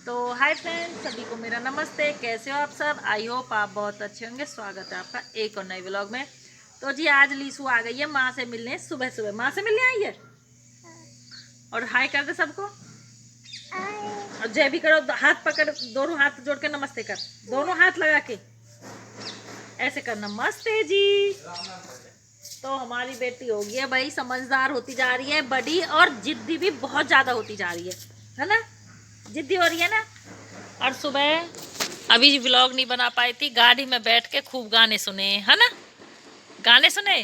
तो hi friends, सभी को मेरा नमस्ते। कैसे हो आप सब? आई होप आप बहुत अच्छे होंगे। स्वागत है आपका एक और नए व्लॉग में। तो जी आज लीसू आ गई है माँ से मिलने। सुबह सुबह माँ से मिलने आई है। और हाय कर दे सबको। और जय भी करो। हाथ पकड़, दोनों हाथ जोड़ के नमस्ते कर। दोनों हाथ लगा के ऐसे कर, नमस्ते जी। तो हमारी बेटी हो गई है भाई, समझदार होती जा रही है, बड़ी, और जिद्दी भी बहुत ज्यादा होती जा रही है ना? जिद्दी हो रही है ना। और सुबह अभी व्लॉग नहीं बना पाई थी, गाड़ी में बैठ के खूब गाने सुने, है ना? गाने सुने,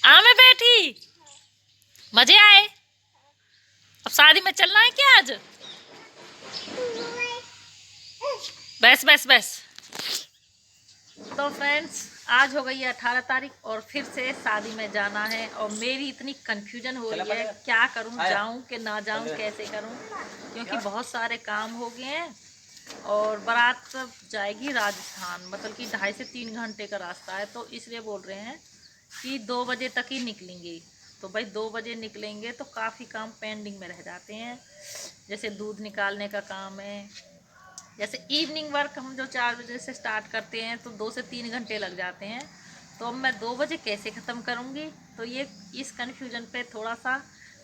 आ में बैठी, मजे आए। अब शादी में चलना है क्या आज? बस बस बस। तो फ्रेंड्स, आज हो गई है 18 तारीख और फिर से शादी में जाना है। और मेरी इतनी कंफ्यूजन हो रही है, क्या करूं, जाऊं कि ना जाऊं, कैसे करूं, क्योंकि बहुत सारे काम हो गए हैं। और बारात जाएगी राजस्थान, मतलब कि 2.5 से 3 घंटे का रास्ता है। तो इसलिए बोल रहे हैं कि 2 बजे तक ही निकलेंगे। तो भाई 2 बजे निकलेंगे तो काफ़ी काम पेंडिंग में रह जाते हैं। जैसे दूध निकालने का काम है, जैसे इवनिंग वर्क हम जो 4 बजे से स्टार्ट करते हैं तो 2 से 3 घंटे लग जाते हैं। तो अब मैं 2 बजे कैसे ख़त्म करूँगी? तो ये इस कन्फ्यूजन पे थोड़ा सा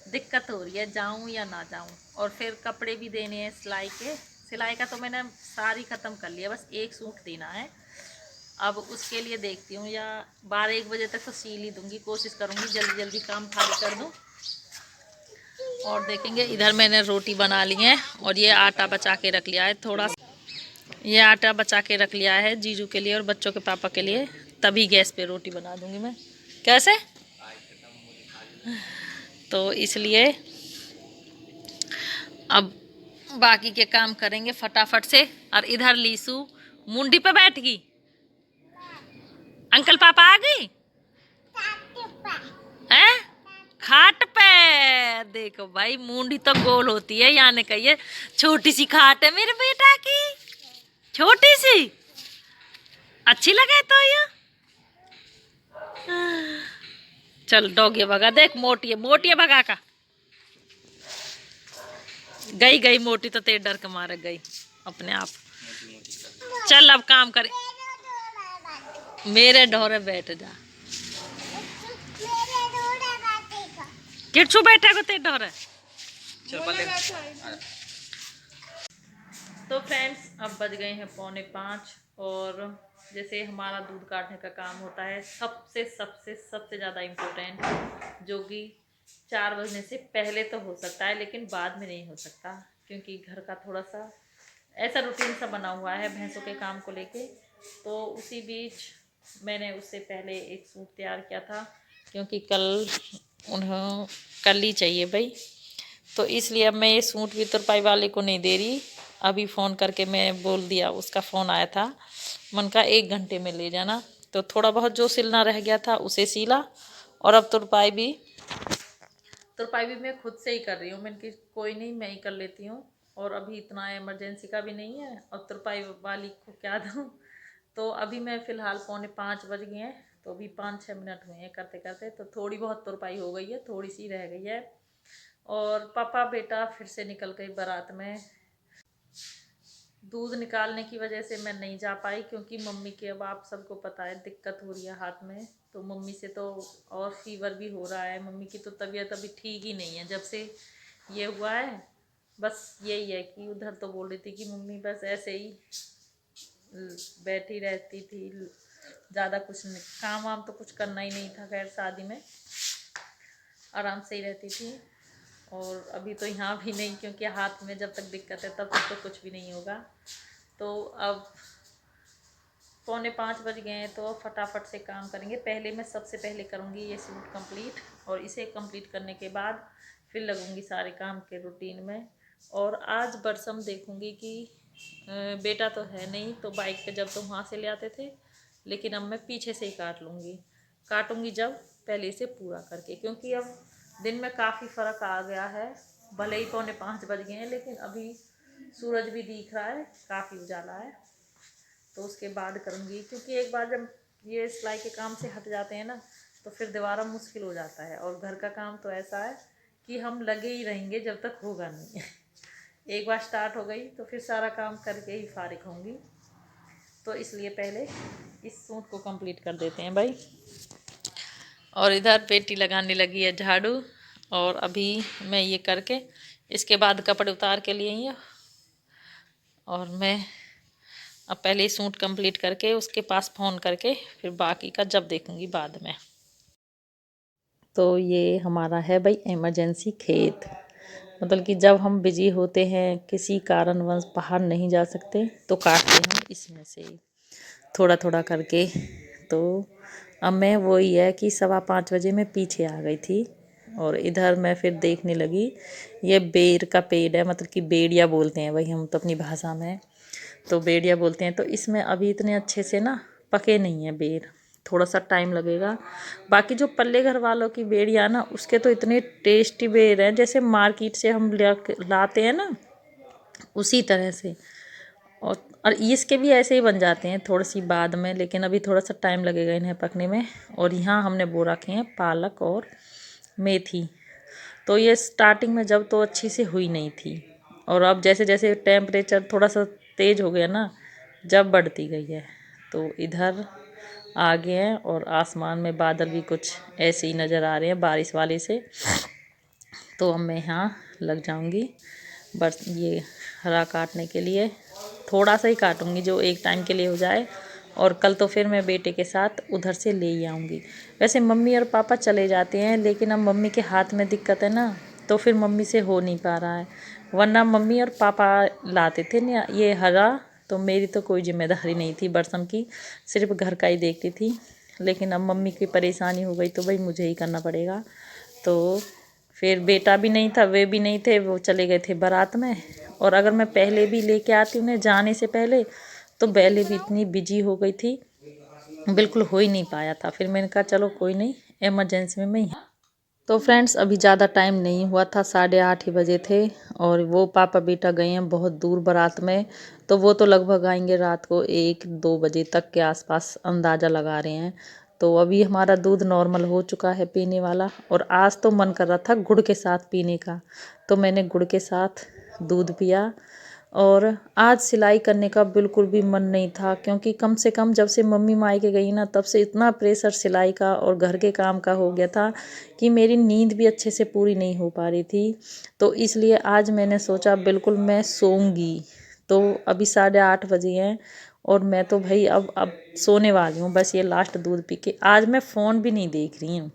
दिक्कत हो रही है, जाऊँ या ना जाऊँ। और फिर कपड़े भी देने हैं सिलाई के। सिलाई का तो मैंने सारी ख़त्म कर लिया, बस एक सूट देना है। अब उसके लिए देखती हूँ, या 12-1 बजे तक तो सील ही दूँगी। कोशिश करूँगी जल्दी जल्दी काम फारी कर दूँ। और देखेंगे। इधर मैंने रोटी बना ली है और ये आटा बचा के रख लिया है थोड़ा सा। ये आटा बचा के रख लिया है जीजू के लिए और बच्चों के पापा के लिए, तभी गैस पे रोटी बना दूंगी मैं। कैसे? तो इसलिए अब बाकी के काम करेंगे फटाफट से। और इधर लीसू मुंडी पे बैठ गई। अंकल पापा आ गई हैं? खाट पे। देखो भाई, मुंडी तो गोल होती है, यानी कहिए छोटी सी खाट है मेरे बेटा की। छोटी सी अच्छी लगे तो ये। चल डॉगी भगा, देख मोटी है, मोटी है, भगा का। गई गई मोटी तो तेरे डर के मारे गई अपने आप। चल अब काम कर। मेरे ढोरे बैठ जा। किरछू बैठे को तेरे ढोरे। तो फ्रेंड्स, अब बज गए हैं 4:45। और जैसे हमारा दूध काटने का काम होता है सबसे सबसे सबसे ज़्यादा इम्पोर्टेंट, जो कि 4 बजने से पहले तो हो सकता है लेकिन बाद में नहीं हो सकता, क्योंकि घर का थोड़ा सा ऐसा रूटीन सा बना हुआ है भैंसों के काम को लेके। तो उसी बीच मैंने उससे पहले एक सूट तैयार किया था, क्योंकि कल उन्हें कल ही चाहिए भाई। तो इसलिए अब मैं ये सूट भी तुरपाई वाले को नहीं दे रही। अभी फ़ोन करके मैं बोल दिया, उसका फ़ोन आया था, मन का 1 घंटे में ले जाना। तो थोड़ा बहुत जो सिलना रह गया था उसे सिला। और अब तुरपाई भी मैं खुद से ही कर रही हूँ। मैंने कि कोई नहीं, मैं ही कर लेती हूँ। और अभी इतना इमरजेंसी का भी नहीं है, और तुरपाई वाली को क्या दूँ। तो अभी मैं फ़िलहाल 4:45 बज गए हैं, तो अभी 5-6 मिनट हुए हैं करते करते। तो थोड़ी बहुत तुरपाई हो गई है, थोड़ी सी रह गई है। और पापा बेटा फिर से निकल गई बारात में। दूध निकालने की वजह से मैं नहीं जा पाई, क्योंकि मम्मी के, अब आप सबको पता है, दिक्कत हो रही है हाथ में। तो मम्मी से तो, और फीवर भी हो रहा है, मम्मी की तो तबीयत अभी ठीक ही नहीं है जब से ये हुआ है। बस यही है कि उधर तो बोल रही थी कि मम्मी बस ऐसे ही बैठी रहती थी, ज़्यादा कुछ नहीं, काम वाम तो कुछ करना ही नहीं था। खैर शादी में आराम से ही रहती थी। और अभी तो यहाँ भी नहीं, क्योंकि हाथ में जब तक दिक्कत है तब तक तो कुछ भी नहीं होगा। तो अब 4:45 बज गए हैं, तो फटाफट से काम करेंगे। पहले मैं सबसे पहले करूँगी ये सूट कंप्लीट, और इसे कंप्लीट करने के बाद फिर लगूँगी सारे काम के रूटीन में। और आज बरसम देखूँगी कि बेटा तो है नहीं, तो बाइक पे जब तो वहाँ से ले आते थे, लेकिन अब मैं पीछे से ही काटूँगी जब, पहले इसे पूरा करके। क्योंकि अब दिन में काफ़ी फ़र्क आ गया है। भले ही 4:45 बज गए हैं, लेकिन अभी सूरज भी दिख रहा है, काफ़ी उजाला है। तो उसके बाद करूँगी, क्योंकि एक बार जब ये सिलाई के काम से हट जाते हैं ना, तो फिर दोबारा मुश्किल हो जाता है। और घर का काम तो ऐसा है कि हम लगे ही रहेंगे जब तक होगा नहीं। एक बार स्टार्ट हो गई तो फिर सारा काम करके ही फारिग होंगी, तो इसलिए पहले इस सूट को कंप्लीट कर देते हैं भाई। और इधर बेटी लगाने लगी है झाड़ू, और अभी मैं ये करके इसके बाद कपड़े उतार के लिए ही, और मैं अब पहले सूट कंप्लीट करके उसके पास फ़ोन करके फिर बाकी का जब देखूंगी बाद में। तो ये हमारा है भाई इमरजेंसी खेत, मतलब कि जब हम बिजी होते हैं किसी कारणवश बाहर नहीं जा सकते तो काटते हम इसमें से थोड़ा थोड़ा करके। तो अब मैं वही है कि 4:15 बजे मैं पीछे आ गई थी, और इधर मैं फिर देखने लगी। ये बेर का पेड़ है, मतलब कि बेड़िया बोलते हैं भाई हम तो अपनी भाषा में, तो बेड़िया बोलते हैं। तो इसमें अभी इतने अच्छे से ना पके नहीं है बेर, थोड़ा सा टाइम लगेगा। बाकी जो पल्ले घर वालों की बेड़िया ना, उसके तो इतने टेस्टी बेर हैं, जैसे मार्केट से हम लाते हैं ना उसी तरह से। और इसके भी ऐसे ही बन जाते हैं थोड़ी सी बाद में, लेकिन अभी थोड़ा सा टाइम लगेगा इन्हें पकने में। और यहाँ हमने बो रखे हैं पालक और मेथी। तो ये स्टार्टिंग में जब तो अच्छी से हुई नहीं थी, और अब जैसे जैसे टेम्परेचर थोड़ा सा तेज़ हो गया ना, जब बढ़ती गई है। तो इधर आ गए हैं, और आसमान में बादल भी कुछ ऐसे ही नज़र आ रहे हैं बारिश वाले से। तो अब मैं यहाँ लग जाऊँगी बस ये हरा काटने के लिए। थोड़ा सा ही काटूँगी जो एक टाइम के लिए हो जाए, और कल तो फिर मैं बेटे के साथ उधर से ले ही आऊँगी। वैसे मम्मी और पापा चले जाते हैं, लेकिन अब मम्मी के हाथ में दिक्कत है ना, तो फिर मम्मी से हो नहीं पा रहा है। वरना मम्मी और पापा लाते थे ना ये हरा, तो मेरी तो कोई जिम्मेदारी नहीं थी बरसम की, सिर्फ घर का ही देखती थी। लेकिन अब मम्मी की परेशानी हो गई तो भाई मुझे ही करना पड़ेगा। तो फिर बेटा भी नहीं था, वे भी नहीं थे, वो चले गए थे बारात में। और अगर मैं पहले भी लेके आती उन्हें जाने से पहले, तो पहले भी इतनी बिजी हो गई थी, बिल्कुल हो ही नहीं पाया था। फिर मैंने कहा चलो कोई नहीं, इमरजेंसी में मैं। तो फ्रेंड्स अभी ज़्यादा टाइम नहीं हुआ था, 8:30 ही बजे थे, और वो पापा बेटा गए हैं बहुत दूर बारात में। तो वो तो लगभग आएंगे रात को 1-2 बजे तक के आसपास, अंदाज़ा लगा रहे हैं। तो अभी हमारा दूध नॉर्मल हो चुका है पीने वाला, और आज तो मन कर रहा था गुड़ के साथ पीने का, तो मैंने गुड़ के साथ दूध पिया। और आज सिलाई करने का बिल्कुल भी मन नहीं था, क्योंकि कम से कम जब से मम्मी मायके गई ना, तब से इतना प्रेशर सिलाई का और घर के काम का हो गया था कि मेरी नींद भी अच्छे से पूरी नहीं हो पा रही थी। तो इसलिए आज मैंने सोचा बिल्कुल मैं सोऊंगी। तो अभी 8:30 बजे हैं, और मैं तो भाई अब सोने वाली हूँ, बस ये लास्ट दूध पी के। आज मैं फ़ोन भी नहीं देख रही हूँ।